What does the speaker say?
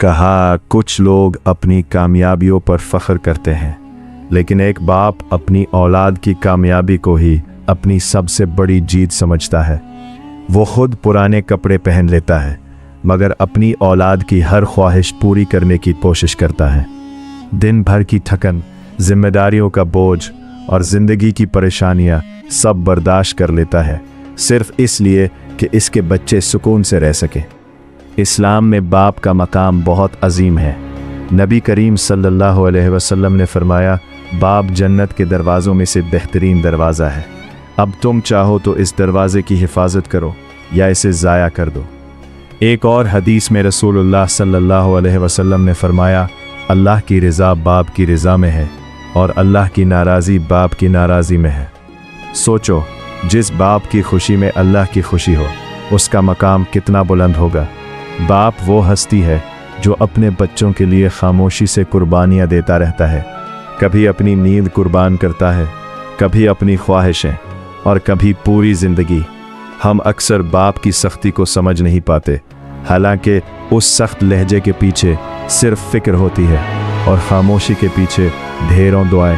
کہا کچھ لوگ اپنی کامیابیوں پر فخر کرتے ہیں، لیکن ایک باپ اپنی اولاد کی کامیابی کو ہی اپنی سب سے بڑی جیت سمجھتا ہے۔ وہ خود پرانے کپڑے پہن لیتا ہے، مگر اپنی اولاد کی ہر خواہش پوری کرنے کی کوشش کرتا ہے۔ دن بھر کی تھکن، ذمہ داریوں کا بوجھ اور زندگی کی پریشانیاں سب برداشت کر لیتا ہے، صرف اس لیے کہ اس کے بچے سکون سے رہ سکیں۔ اسلام میں باپ کا مقام بہت عظیم ہے۔ نبی کریم صلی اللہ علیہ وسلم نے فرمایا، باپ جنت کے دروازوں میں سے بہترین دروازہ ہے۔ اب تم چاہو تو اس دروازے کی حفاظت کرو یا اسے ضائع کر دو۔ ایک اور حدیث میں رسول اللہ صلی اللہ علیہ وسلم نے فرمایا، اللہ کی رضا باپ کی رضا میں ہے اور اللہ کی ناراضی باپ کی ناراضی میں ہے۔ سوچو، جس باپ کی خوشی میں اللہ کی خوشی ہو، اس کا مقام کتنا بلند ہوگا۔ باپ وہ ہستی ہے جو اپنے بچوں کے لیے خاموشی سے قربانیاں دیتا رہتا ہے، کبھی اپنی نیند قربان کرتا ہے، کبھی اپنی خواہشیں اور کبھی پوری زندگی۔ ہم اکثر باپ کی سختی کو سمجھ نہیں پاتے، حالانکہ اس سخت لہجے کے پیچھے صرف فکر ہوتی ہے اور خاموشی کے پیچھے ڈھیروں دعائیں۔